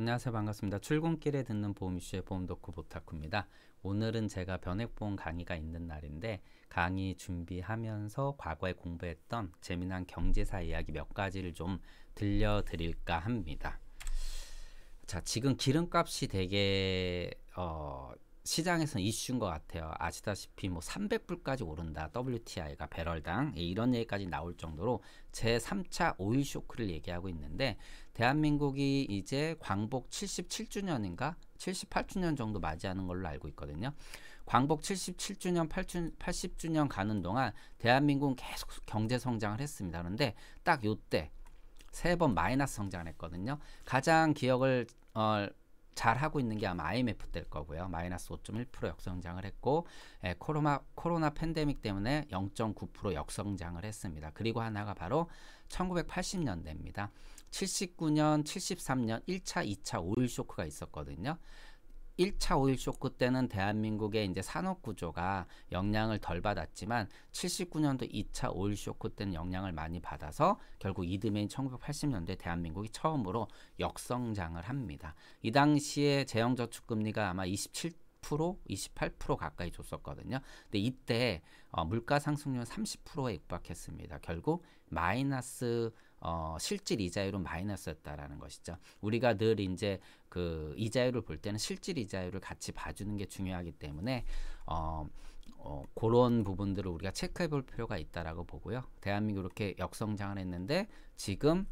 안녕하세요. 반갑습니다. 출근길에 듣는 보험 이슈의 보험 덕후 보타쿠입니다. 오늘은 제가 변액보험 강의가 있는 날인데 강의 준비하면서 과거에 공부했던 재미난 경제사 이야기 몇 가지를 좀 들려드릴까 합니다. 자, 지금 기름값이 되게 시장에서는 이슈인 것 같아요. 아시다시피 뭐 300불까지 오른다. WTI가 배럴당 이런 얘기까지 나올 정도로 제 3차 오일 쇼크를 얘기하고 있는데 대한민국이 이제 광복 77주년인가 78주년 정도 맞이하는 걸로 알고 있거든요. 광복 77주년 80주년 가는 동안 대한민국은 계속 경제 성장을 했습니다. 그런데 딱 요때 세 번 마이너스 성장을 했거든요. 가장 기억을 잘 하고 있는 게 아마 IMF 때일 거고요. 마이너스 5.1% 역성장을 했고 코로나 팬데믹 때문에 0.9% 역성장을 했습니다. 그리고 하나가 바로 1980년대입니다. 79년, 73년 1차, 2차 오일 쇼크가 있었거든요. 1차 오일 쇼크 때는 대한민국의 이제 산업 구조가 영향을 덜 받았지만 79년도 2차 오일 쇼크 때는 영향을 많이 받아서 결국 이듬해인 1980년대 대한민국이 처음으로 역성장을 합니다. 이 당시에 재정저축금리가 아마 27% 28% 가까이 줬었거든요. 근데 이때 물가 상승률 30%에 육박했습니다. 결국 마이너스 실질 이자율은 마이너스였다라는 것이죠. 우리가 늘 이제 그 이자율을 볼 때는 실질 이자율을 같이 봐주는 게 중요하기 때문에 그런 부분들을 우리가 체크해 볼 필요가 있다라고 보고요. 대한민국 이렇게 역성장을 했는데 지금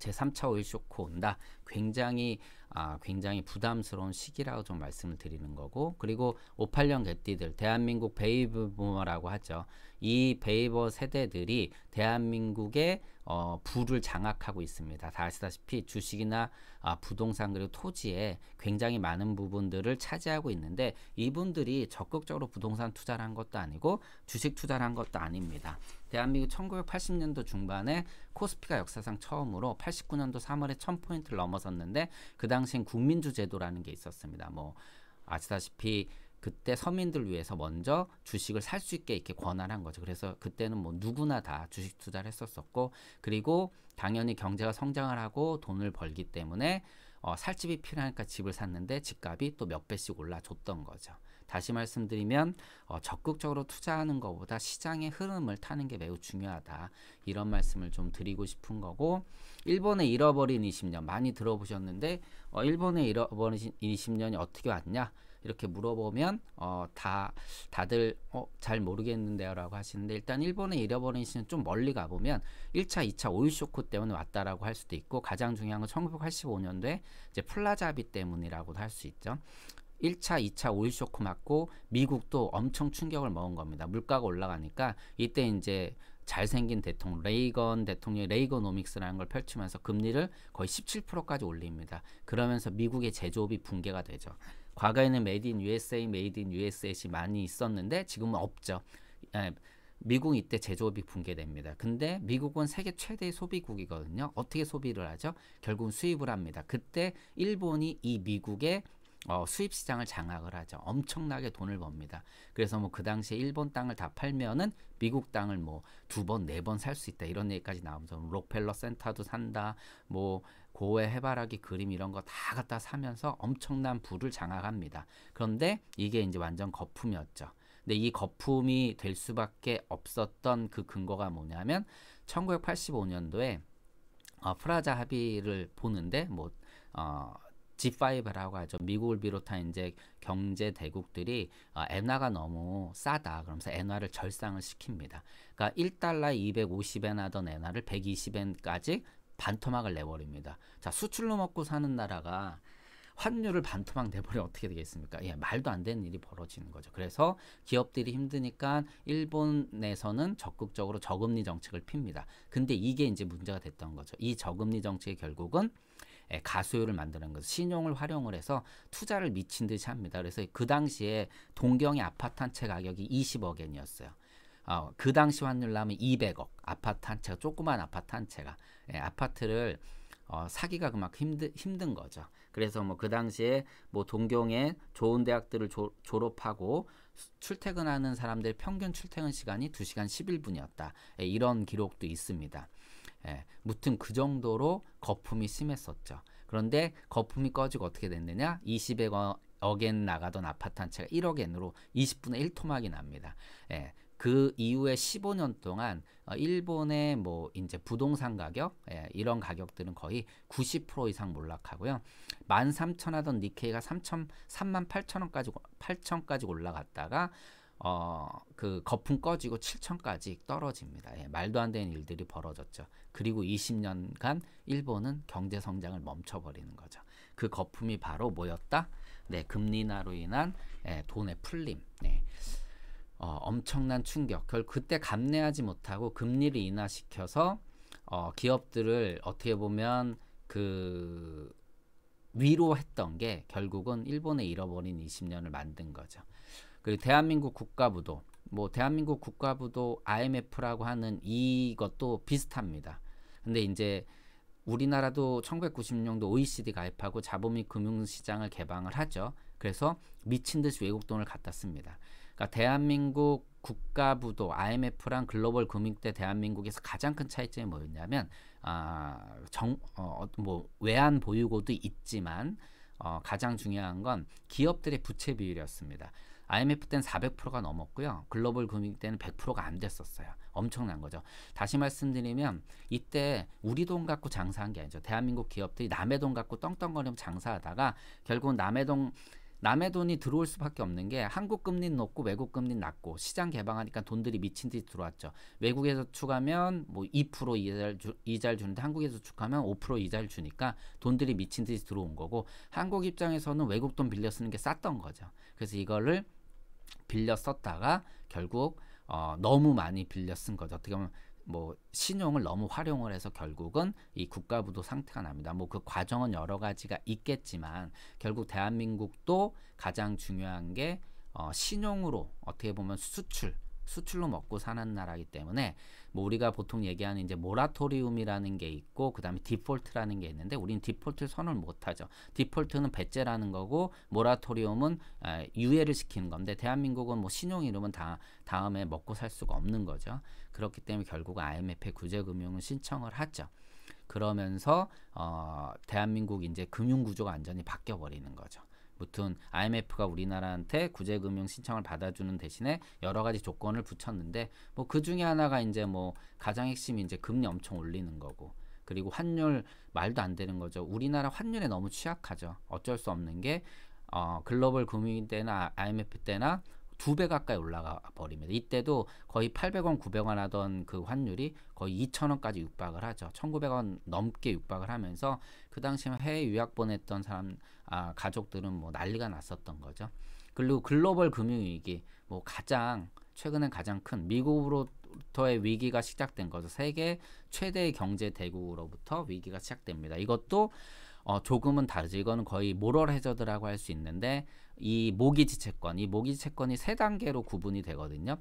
제3차 오일 쇼크 온다. 굉장히 부담스러운 시기라고 좀 말씀을 드리는 거고, 그리고 58년 개띠들 대한민국 베이비 부머라고 하죠. 이 베이버 세대들이 대한민국의 부를 장악하고 있습니다. 다 아시다시피 주식이나 부동산 그리고 토지에 굉장히 많은 부분들을 차지하고 있는데 이분들이 적극적으로 부동산 투자를 한 것도 아니고 주식 투자를 한 것도 아닙니다. 대한민국 1980년도 중반에 코스피가 역사상 처음으로 89년도 3월에 1000포인트를 넘어섰는데 그 당시엔 국민주 제도라는 게 있었습니다. 뭐 아시다시피 그때 서민들 위해서 먼저 주식을 살 수 있게 이렇게 권한을 한 거죠. 그래서 그때는 뭐 누구나 다 주식 투자를 했었었고, 그리고 당연히 경제가 성장을 하고 돈을 벌기 때문에 살 집이 필요하니까 집을 샀는데 집값이 또 몇 배씩 올라줬던 거죠. 다시 말씀드리면 적극적으로 투자하는 것보다 시장의 흐름을 타는 게 매우 중요하다. 이런 말씀을 좀 드리고 싶은 거고, 일본의 잃어버린 20년 많이 들어보셨는데 일본의 잃어버린 20년이 어떻게 왔냐? 이렇게 물어보면 다들 잘 모르겠는데요 라고 하시는데, 일단 일본의 잃어버린 시는 좀 멀리 가보면 1차 2차 오일 쇼크 때문에 왔다라고 할 수도 있고, 가장 중요한 건 1985년도에 이제 플라자 합의 때문이라고도 할 수 있죠. 1차 2차 오일 쇼크 맞고 미국도 엄청 충격을 먹은 겁니다. 물가가 올라가니까 이때 이제 잘생긴 대통령 레이건 대통령이 레이거노믹스라는 걸 펼치면서 금리를 거의 17%까지 올립니다. 그러면서 미국의 제조업이 붕괴가 되죠. 과거에는 메이드 인 USA, 메이드 인 USA이 많이 있었는데 지금은 없죠. 미국 이때 제조업이 붕괴됩니다. 근데 미국은 세계 최대의 소비국이거든요. 어떻게 소비를 하죠? 결국은 수입을 합니다. 그때 일본이 이 미국의 수입 시장을 장악을 하죠. 엄청나게 돈을 법니다. 그래서 뭐 그 당시에 일본 땅을 다 팔면은 미국 땅을 뭐 2번, 4번 살 수 있다. 이런 얘기까지 나오면서 록펠러 센터도 산다. 뭐 고해 해바라기 그림 이런 거 다 갖다 사면서 엄청난 부를 장악합니다. 그런데 이게 이제 완전 거품이었죠. 근데 이 거품이 될 수밖에 없었던 그 근거가 뭐냐면 1985년도에 프라자 합의를 보는데 뭐 G5라고 하죠. 미국을 비롯한 이제 경제 대국들이 엔화가 너무 싸다. 그러면서 엔화를 절상을 시킵니다. 그러니까 1달러에 250엔 하던 엔화를 120엔까지 반토막을 내버립니다. 자, 수출로 먹고 사는 나라가 환율을 반토막 내버리면 어떻게 되겠습니까? 말도 안 되는 일이 벌어지는 거죠. 그래서 기업들이 힘드니까 일본에서는 적극적으로 저금리 정책을 핍니다. 근데 이게 이제 문제가 됐던 거죠. 이 저금리 정책이 결국은 가수요를 만드는 거죠. 신용을 활용을 해서 투자를 미친 듯이 합니다. 그래서 그 당시에 동경의 아파트 한 채 가격이 20억엔이었어요. 그 당시 환율로 하면 200억. 아파트 한 채가, 조그만 아파트 한 채가. 아파트를 사기가 그만큼 힘든 거죠. 그래서 뭐 그 당시에 뭐 동경의 좋은 대학들을 졸업하고 출퇴근하는 사람들의 평균 출퇴근 시간이 2시간 11분이었다. 이런 기록도 있습니다. 무튼 그 정도로 거품이 심했었죠. 그런데 거품이 꺼지고 어떻게 됐느냐? 20억엔 나가던 아파트 한 채가 1억엔으로 20분의 1 토막이 납니다. 예. 그 이후에 15년 동안 일본의 뭐 이제 부동산 가격, 예, 이런 가격들은 거의 90% 이상 몰락하고요. 13,000 하던 니케이가 38,000원까지 올라갔다가 그 거품 꺼지고 7,000까지 떨어집니다. 예, 말도 안 되는 일들이 벌어졌죠. 그리고 20년간 일본은 경제 성장을 멈춰버리는 거죠. 그 거품이 바로 뭐였다? 네, 금리 인하로 인한 돈의 풀림. 네. 엄청난 충격. 그때 감내하지 못하고 금리를 인하시켜서 기업들을 어떻게 보면 그 위로했던 게 결국은 일본의 잃어버린 20년을 만든 거죠. 그리고 대한민국 국가부도, 뭐 대한민국 국가부도 IMF라고 하는 이것도 비슷합니다. 근데 이제 우리나라도 1990년도 OECD 가입하고 자본 및 금융시장을 개방을 하죠. 그래서 미친 듯이 외국 돈을 갖다 씁니다. 그러니까 대한민국 국가부도 IMF랑 글로벌 금융 때 대한민국에서 가장 큰 차이점이 뭐였냐면 뭐 외환 보유고도 있지만 가장 중요한 건 기업들의 부채 비율이었습니다. IMF 때는 400%가 넘었고요. 글로벌 금융 때는 100%가 안 됐었어요. 엄청난 거죠. 다시 말씀드리면 이때 우리 돈 갖고 장사한 게 아니죠. 대한민국 기업들이 남의 돈 갖고 떵떵거리면 장사하다가 결국은 남의 돈이 들어올 수밖에 없는 게 한국 금리는 높고 외국 금리는 낮고 시장 개방하니까 돈들이 미친 듯이 들어왔죠. 외국에서 축하면 뭐 2% 이자를 주는데 한국에서 축하면 5% 이자를 주니까 돈들이 미친 듯이 들어온 거고 한국 입장에서는 외국 돈 빌려 쓰는 게 쌌던 거죠. 그래서 이거를 빌려 썼다가 결국 너무 많이 빌려 쓴 거죠. 어떻게 보면 뭐 신용을 너무 활용을 해서 결국은 이 국가부도 상태가 납니다. 뭐 그 과정은 여러 가지가 있겠지만 결국 대한민국도 가장 중요한 게 신용으로 어떻게 보면 수출로 먹고 사는 나라이기 때문에 뭐 우리가 보통 얘기하는 이제 모라토리움이라는 게 있고 그다음에 디폴트라는 게 있는데 우리는 디폴트를 선언을 못하죠. 디폴트는 배째라는 거고 모라토리움은 유예를 시키는 건데 대한민국은 뭐 신용 잃으면 다음에 먹고 살 수가 없는 거죠. 그렇기 때문에 결국 IMF의 구제금융을 신청을 하죠. 그러면서 대한민국 이제 금융구조가 완전히 바뀌어 버리는 거죠. 무튼 IMF가 우리나라한테 구제금융 신청을 받아주는 대신에 여러 가지 조건을 붙였는데 뭐 그 중에 하나가 이제 뭐 가장 핵심이 이제 금리 엄청 올리는 거고 그리고 환율 말도 안 되는 거죠. 우리나라 환율에 너무 취약하죠. 어쩔 수 없는 게 글로벌 금융위 때나 IMF 때나 2배 가까이 올라가 버립니다. 이때도 거의 800원, 900원 하던 그 환율이 거의 2,000원까지 육박을 하죠. 1,900원 넘게 육박을 하면서 그 당시에 해외 유학 보냈던 가족들은 뭐 난리가 났었던 거죠. 그리고 글로벌 금융위기, 뭐 최근엔 가장 큰 미국으로부터의 위기가 시작된 거죠. 세계 최대의 경제 대국으로부터 위기가 시작됩니다. 이것도 조금은 다르죠. 이거는 거의 모럴 해저드라고 할 수 있는데 이 모기지 채권이 세 단계로 구분이 되거든요.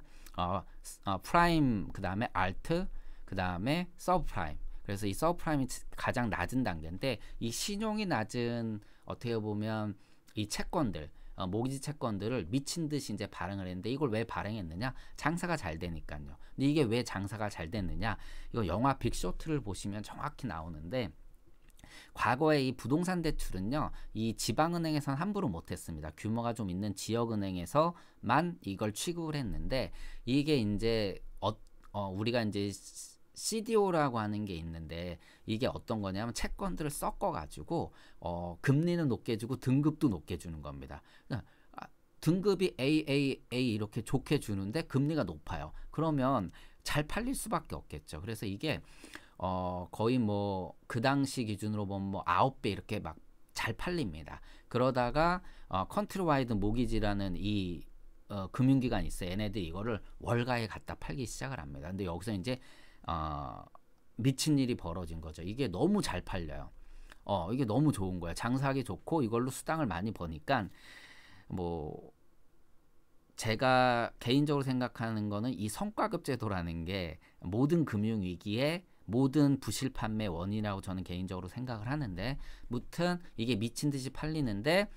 프라임, 그 다음에 알트, 그 다음에 서브프라임. 그래서 이 서브프라임이 가장 낮은 단계인데 이 신용이 낮은 어떻게 보면 이 채권들 모기지 채권들을 미친 듯이 이제 발행을 했는데 이걸 왜 발행했느냐? 장사가 잘 되니까요. 근데 이게 왜 장사가 잘 됐느냐? 이거 영화 빅쇼트를 보시면 정확히 나오는데 과거에 이 부동산 대출은요, 이 지방은행에서는 함부로 못했습니다. 규모가 좀 있는 지역은행에서만 이걸 취급을 했는데 이게 이제 우리가 이제 CDO라고 하는 게 있는데 이게 어떤 거냐면 채권들을 섞어가지고 금리는 높게 주고 등급도 높게 주는 겁니다. 등급이 AA 이렇게 좋게 주는데 금리가 높아요. 그러면 잘 팔릴 수밖에 없겠죠. 그래서 이게 거의 뭐 그 당시 기준으로 보면 뭐 9배 이렇게 막 잘 팔립니다. 그러다가 컨트리와이드 모기지라는 이 금융기관이 있어요. 얘네들이 이거를 월가에 갖다 팔기 시작을 합니다. 근데 여기서 이제 미친 일이 벌어진 거죠. 이게 너무 잘 팔려요. 이게 너무 좋은 거야. 장사하기 좋고 이걸로 수당을 많이 버니까 뭐 제가 개인적으로 생각하는 거는 이 성과급 제도라는 게 모든 금융위기에 모든 부실 판매 원인이라고 저는 개인적으로 생각을 하는데 무튼 이게 미친 듯이 팔리는데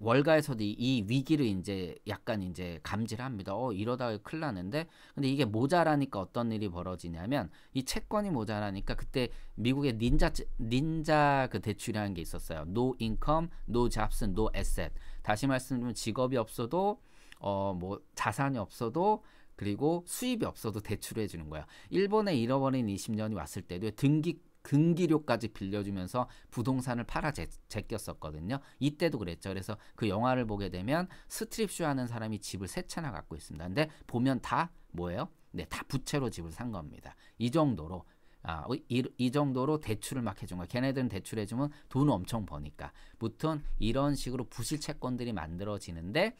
월가에서도 이 위기를 이제 약간 이제 감지를 합니다. 이러다가 큰일 나는데, 근데 이게 모자라니까 어떤 일이 벌어지냐면, 이 채권이 모자라니까 그때 미국의 닌자 그 대출이라는 게 있었어요. No income, no jobs, no asset. 다시 말씀드리면 직업이 없어도 뭐 자산이 없어도 그리고 수입이 없어도 대출을 해주는 거야. 일본에 잃어버린 20년이 왔을 때도 등기료까지 빌려주면서 부동산을 팔아 제꼈었거든요. 이때도 그랬죠. 그래서 그 영화를 보게 되면 스트립쇼 하는 사람이 집을 세 채나 갖고 있습니다. 근데 보면 다 뭐예요? 네, 다 부채로 집을 산 겁니다. 이 정도로 이 정도로 대출을 막 해준 거야. 걔네들은 대출해주면 돈을 엄청 버니까. 무튼 이런 식으로 부실 채권들이 만들어지는데,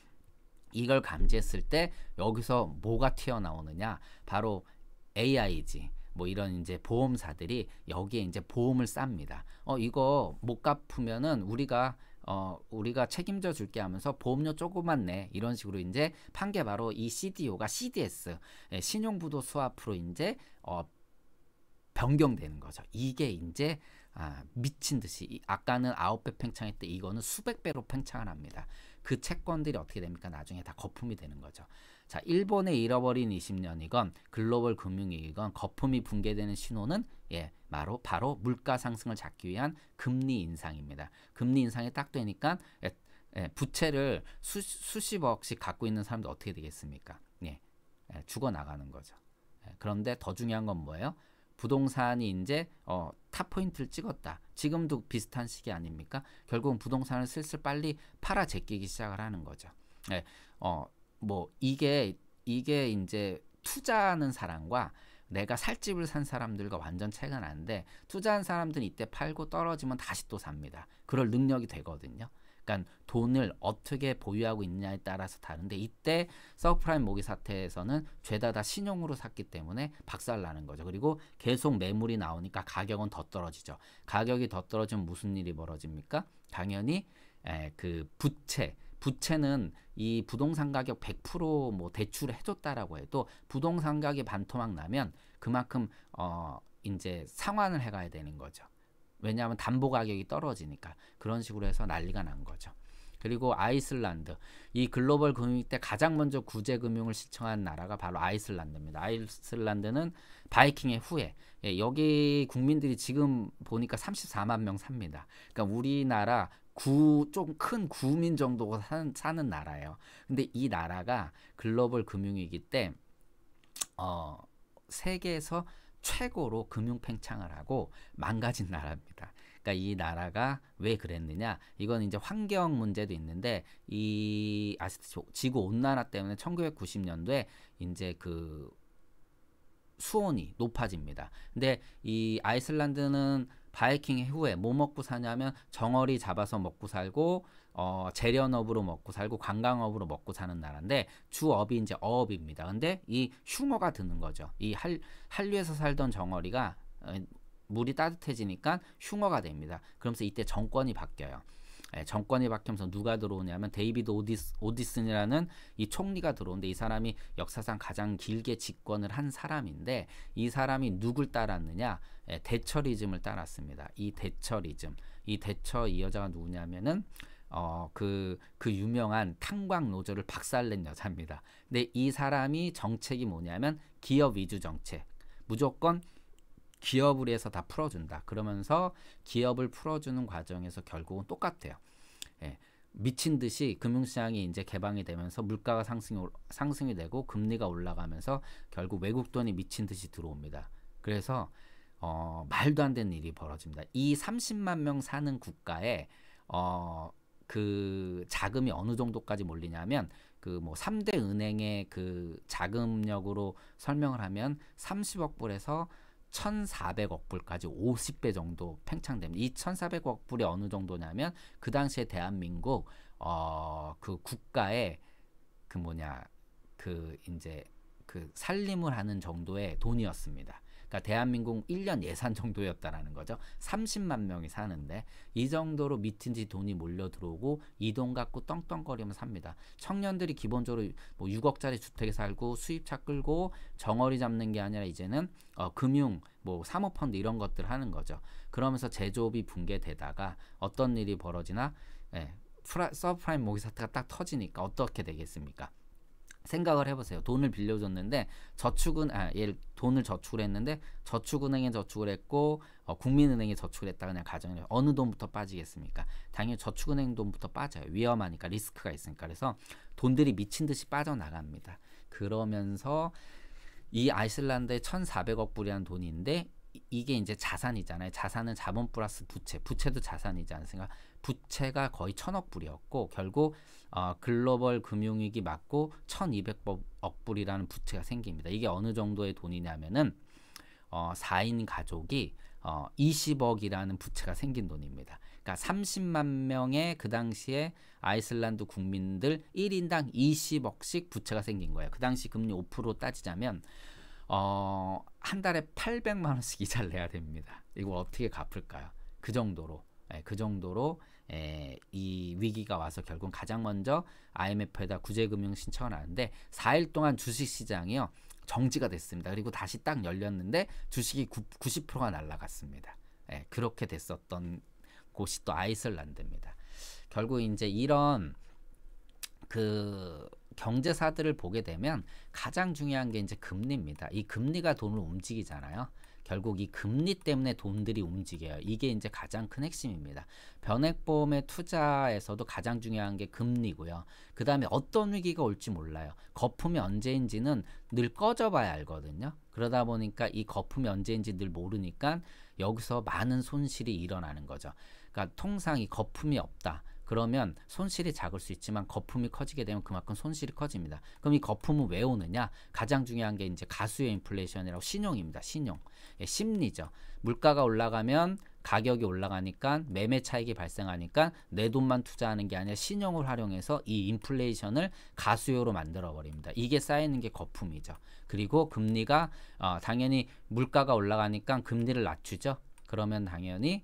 이걸 감지했을 때 여기서 뭐가 튀어나오느냐? 바로 AIG 뭐 이런 이제 보험사들이 여기에 이제 보험을 쌉니다. 이거 못 갚으면은 우리가 책임져 줄게 하면서 보험료 조금만 내, 이런 식으로 이제 판 게 바로 이 CDO가 CDS, 신용부도 수합으로 이제 변경되는 거죠. 이게 이제 미친 듯이 아까는 9배 팽창했대, 이거는 수백 배로 팽창을 합니다. 그 채권들이 어떻게 됩니까? 나중에 다 거품이 되는 거죠. 자, 일본의 잃어버린 20년이건 글로벌 금융위기건 거품이 붕괴되는 신호는 바로 물가 상승을 잡기 위한 금리 인상입니다. 금리 인상이 딱 되니까 부채를 수십억씩 갖고 있는 사람들 어떻게 되겠습니까? 죽어나가는 거죠. 그런데 더 중요한 건 뭐예요? 부동산이 이제 탑 포인트를 찍었다. 지금도 비슷한 시기 아닙니까? 결국은 부동산을 슬슬 빨리 팔아 제끼기 시작을 하는 거죠. 뭐 이게 이제 투자하는 사람과 내가 살 집을 산 사람들과 완전 차이가 나는데, 투자한 사람들은 이때 팔고 떨어지면 다시 또 삽니다. 그럴 능력이 되거든요. 그러니까 돈을 어떻게 보유하고 있느냐에 따라서 다른데, 이때 서브프라임 모기 사태에서는 죄다 다 신용으로 샀기 때문에 박살나는 거죠. 그리고 계속 매물이 나오니까 가격은 더 떨어지죠. 가격이 더 떨어지면 무슨 일이 벌어집니까? 당연히 그 부채는 이 부동산 가격 100% 대출을 해줬다라고 해도 부동산 가격이 반토막 나면 그만큼 이제 상환을 해가야 되는 거죠. 왜냐하면 담보 가격이 떨어지니까. 그런 식으로 해서 난리가 난 거죠. 그리고 아이슬란드, 이 글로벌 금융위기 때 가장 먼저 구제금융을 시청한 나라가 바로 아이슬란드입니다. 아이슬란드는 바이킹의 후예. 여기 국민들이 지금 보니까 34만 명 삽니다. 그러니까 우리나라 좀 큰 구민 정도가 사는 나라예요. 근데 이 나라가 글로벌 금융위기 때 세계에서 최고로 금융 팽창을 하고 망가진 나라입니다. 그러니까 이 나라가 왜 그랬느냐? 이건 이제 환경 문제도 있는데, 이 지구 온난화 때문에 1990년도에 이제 그 수온이 높아집니다. 근데 이 아이슬란드는 바이킹 후에 뭐 먹고 사냐면 정어리 잡아서 먹고 살고 재련업으로 먹고 살고 관광업으로 먹고 사는 나라인데, 주업이 이제 어업입니다. 근데 이 흉어가 드는 거죠. 이 한류에서 살던 정어리가 물이 따뜻해지니까 흉어가 됩니다. 그러면서 이때 정권이 바뀌어요. 정권이 바뀌면서 누가 들어오냐면 데이비드 오디슨이라는 이 총리가 들어오는데, 이 사람이 역사상 가장 길게 집권을 한 사람인데, 이 사람이 누굴 따랐느냐? 대처리즘을 따랐습니다. 이 대처 이 여자가 누구냐면은 그 유명한 탄광 노조를 박살낸 여자입니다. 근데 이 사람이 정책이 뭐냐면 기업 위주 정책. 무조건 기업을 해서 다 풀어준다. 그러면서 기업을 풀어주는 과정에서 결국은 똑같아요. 미친 듯이 금융시장이 이제 개방이 되면서 물가가 상승이 되고 금리가 올라가면서 결국 외국 돈이 미친 듯이 들어옵니다. 그래서 말도 안 되는 일이 벌어집니다. 이 30만 명 사는 국가에 그 자금이 어느 정도까지 몰리냐면, 그 뭐 3대 은행의 그 자금력으로 설명을 하면 30억 불에서 1,400억 불까지 50배 정도 팽창됩니다. 이 1,400억 불이 어느 정도냐면, 그 당시에 대한민국 그 국가의 이제 그 살림을 하는 정도의 돈이었습니다. 그러니까 대한민국 1년 예산 정도였다라는 거죠. 30만 명이 사는데 이 정도로 미친 듯이 돈이 몰려 들어오고 이 돈 갖고 떵떵거리면서 삽니다. 청년들이 기본적으로 뭐 6억짜리 주택에 살고 수입차 끌고 정어리 잡는 게 아니라 이제는 금융, 뭐 사모펀드 이런 것들 하는 거죠. 그러면서 제조업이 붕괴되다가 어떤 일이 벌어지나, 서브프라임 모기 사태가 딱 터지니까 어떻게 되겠습니까? 생각을 해보세요. 돈을 빌려줬는데 돈을 저축을 했는데 저축은행에 저축을 했고 국민은행에 저축을 했다 그냥 가정을 해요. 어느 돈부터 빠지겠습니까? 당연히 저축은행 돈부터 빠져요. 위험하니까 리스크가 있으니까. 그래서 돈들이 미친 듯이 빠져나갑니다. 그러면서 이 아이슬란드에 1,400억 불이라는 돈인데 이게 이제 자산이잖아요. 자산은 자본 플러스 부채도 자산이지 않습니까? 부채가 거의 1,000억 불이었고 결국 글로벌 금융위기 맞고 1,200억 불이라는 부채가 생깁니다. 이게 어느 정도의 돈이냐면은 4인 가족이 20억이라는 부채가 생긴 돈입니다. 그러니까 30만 명의 그 당시에 아이슬란드 국민들 1인당 20억씩 부채가 생긴 거예요. 그 당시 금리 5% 따지자면 한 달에 800만 원씩 이자를 내야 됩니다. 이거 어떻게 갚을까요? 그 정도로 이 위기가 와서 결국 가장 먼저 IMF에다 구제금융 신청을 하는데 4일 동안 주식시장이요 정지가 됐습니다. 그리고 다시 딱 열렸는데 주식이 90%가 날아갔습니다. 그렇게 됐었던 곳이 또 아이슬란드입니다. 결국 이제 이런 그 경제사들을 보게 되면 가장 중요한 게 이제 금리입니다. 이 금리가 돈을 움직이잖아요. 결국 이 금리 때문에 돈들이 움직여요. 이게 이제 가장 큰 핵심입니다. 변액보험의 투자에서도 가장 중요한 게 금리고요. 그 다음에 어떤 위기가 올지 몰라요. 거품이 언제인지는 늘 꺼져봐야 알거든요. 그러다 보니까 이 거품이 언제인지 늘 모르니까 여기서 많은 손실이 일어나는 거죠. 그러니까 통상 이 거품이 없다. 그러면 손실이 작을 수 있지만 거품이 커지게 되면 그만큼 손실이 커집니다. 그럼 이 거품은 왜 오느냐? 가장 중요한 게 이제 가수의 인플레이션이라고 신용입니다. 신용. 심리죠. 물가가 올라가면 가격이 올라가니까 매매 차익이 발생하니까 내 돈만 투자하는 게 아니라 신용을 활용해서 이 인플레이션을 가수요로 만들어 버립니다. 이게 쌓이는 게 거품이죠. 그리고 금리가 당연히 물가가 올라가니까 금리를 낮추죠. 그러면 당연히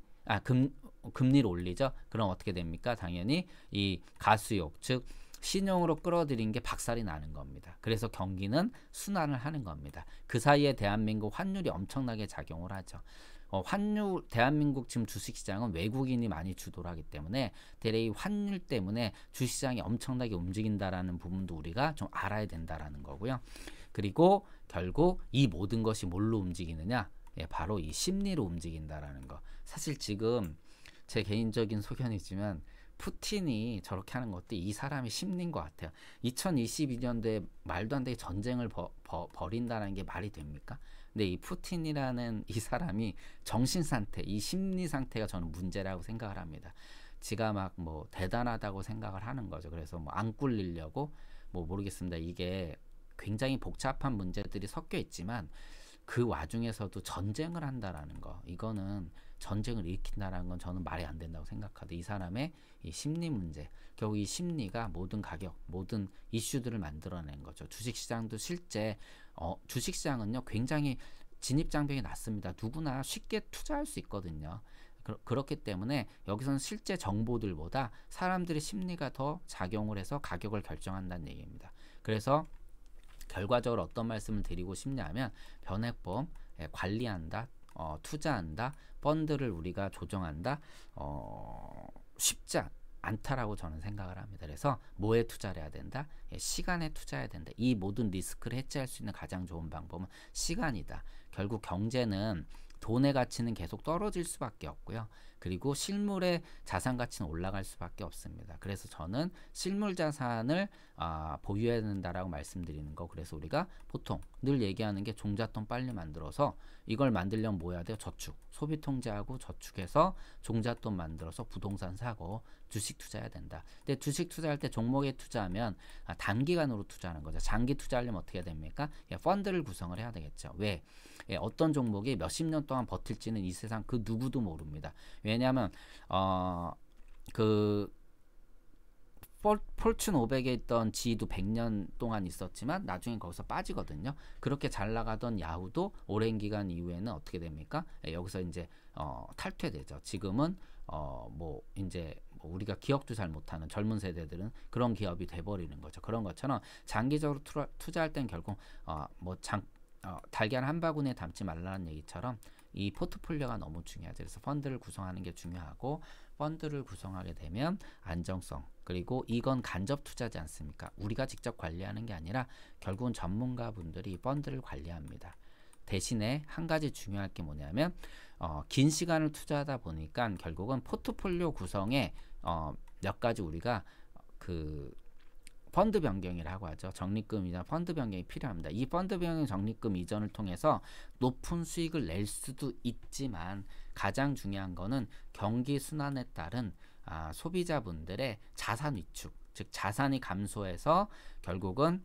금리를 올리죠. 그럼 어떻게 됩니까? 당연히 이 가수요, 즉 신용으로 끌어들인 게 박살이 나는 겁니다. 그래서 경기는 순환을 하는 겁니다. 그 사이에 대한민국 환율이 엄청나게 작용을 하죠. 대한민국 지금 주식시장은 외국인이 많이 주도를 하기 때문에 이 환율 때문에 주식시장이 엄청나게 움직인다라는 부분도 우리가 좀 알아야 된다라는 거고요. 그리고 결국 이 모든 것이 뭘로 움직이느냐? 바로 이 심리로 움직인다라는 거. 사실 지금 제 개인적인 소견이지만 푸틴이 저렇게 하는 것도 이 사람의 심리인 것 같아요. 2022년도에 말도 안 되게 전쟁을 벌인다는 게 말이 됩니까? 근데 이 푸틴이라는 이 사람이 정신 상태, 이 심리 상태가 저는 문제라고 생각을 합니다. 지가 막 뭐 대단하다고 생각을 하는 거죠. 그래서 뭐 안 꿀리려고 뭐 모르겠습니다. 이게 굉장히 복잡한 문제들이 섞여 있지만 그 와중에서도 전쟁을 한다라는 거, 이거는 전쟁을 일으킨다라는 건 저는 말이 안 된다고 생각하는데 이 사람의 이 심리 문제, 결국 이 심리가 모든 가격, 모든 이슈들을 만들어낸 거죠. 주식시장도 실제 주식시장은요 굉장히 진입장벽이 낮습니다. 누구나 쉽게 투자할 수 있거든요. 그렇기 때문에 여기서는 실제 정보들보다 사람들의 심리가 더 작용을 해서 가격을 결정한다는 얘기입니다. 그래서 결과적으로 어떤 말씀을 드리고 싶냐면 변액보험 관리한다, 투자한다, 펀드를 우리가 조정한다, 쉽지 않다라고 저는 생각을 합니다. 그래서 뭐에 투자를 해야 된다? 시간에 투자해야 된다. 이 모든 리스크를 해지할 수 있는 가장 좋은 방법은 시간이다. 결국 경제는 돈의 가치는 계속 떨어질 수밖에 없고요. 그리고 실물의 자산 가치는 올라갈 수밖에 없습니다. 그래서 저는 실물 자산을 보유해야 된다라고 말씀드리는 거. 그래서 우리가 보통 늘 얘기하는 게 종잣돈 빨리 만들어서 이걸 만들려면 뭐 해야 돼요? 저축. 소비 통제하고 저축해서 종잣돈 만들어서 부동산 사고 주식 투자해야 된다. 근데 주식 투자할 때 종목에 투자하면 단기간으로 투자하는 거죠. 장기 투자하려면 어떻게 해야 됩니까? 펀드를 구성을 해야 되겠죠. 왜? 어떤 종목이 몇십 년 동안 버틸지는 이 세상 그 누구도 모릅니다. 왜냐하면 그 폴춘 500에 있던 지도 100년 동안 있었지만 나중에 거기서 빠지거든요. 그렇게 잘 나가던 야후도 오랜 기간 이후에는 어떻게 됩니까? 여기서 이제 탈퇴되죠. 지금은 뭐 이제 우리가 기억도 잘 못하는 젊은 세대들은 그런 기업이 돼버리는 거죠. 그런 것처럼 장기적으로 투자할 땐 결국 달걀 한 바구니에 담지 말라는 얘기처럼 이 포트폴리오가 너무 중요하죠. 그래서 펀드를 구성하는 게 중요하고, 펀드를 구성하게 되면 안정성, 그리고 이건 간접 투자지 않습니까? 우리가 직접 관리하는 게 아니라 결국은 전문가분들이 펀드를 관리합니다. 대신에 한 가지 중요할 게 뭐냐면 긴 시간을 투자하다 보니까 결국은 포트폴리오 구성에 몇 가지 우리가 그 펀드 변경이라고 하죠. 적립금 이전 펀드 변경이 필요합니다. 이 펀드 변경 적립금 이전을 통해서 높은 수익을 낼 수도 있지만 가장 중요한 거는 경기 순환에 따른 소비자분들의 자산 위축, 즉 자산이 감소해서 결국은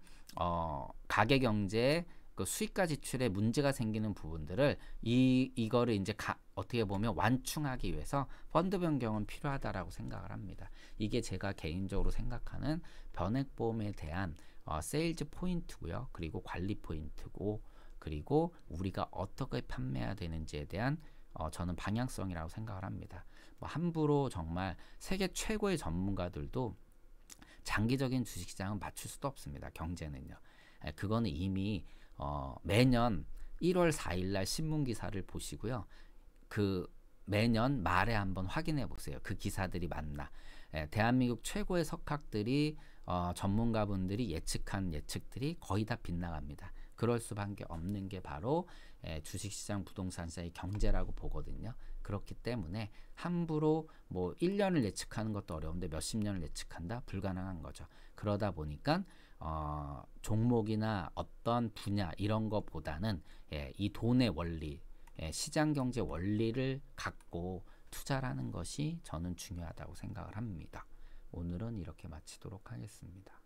가계 경제에 그 수익과 지출에 문제가 생기는 부분들을 이거를 이제 어떻게 보면 완충하기 위해서 펀드 변경은 필요하다라고 생각을 합니다. 이게 제가 개인적으로 생각하는 변액보험에 대한 세일즈 포인트고요. 그리고 관리 포인트고, 그리고 우리가 어떻게 판매해야 되는지에 대한 저는 방향성이라고 생각을 합니다. 뭐 함부로 정말 세계 최고의 전문가들도 장기적인 주식시장은 맞출 수도 없습니다. 경제는요. 그거는 이미 매년 1월 4일날 신문기사를 보시고요. 그 매년 말에 한번 확인해 보세요. 그 기사들이 맞나. 대한민국 최고의 석학들이 전문가분들이 예측한 예측들이 거의 다 빗나갑니다. 그럴 수밖에 없는 게 바로 주식시장 부동산시장의 경제라고 보거든요. 그렇기 때문에 함부로 뭐 1년을 예측하는 것도 어려운데 몇십 년을 예측한다? 불가능한 거죠. 그러다 보니까 종목이나 어떤 분야 이런 것보다는 이 돈의 원리, 시장 경제 원리를 갖고 투자를 하는 것이 저는 중요하다고 생각을 합니다. 오늘은 이렇게 마치도록 하겠습니다.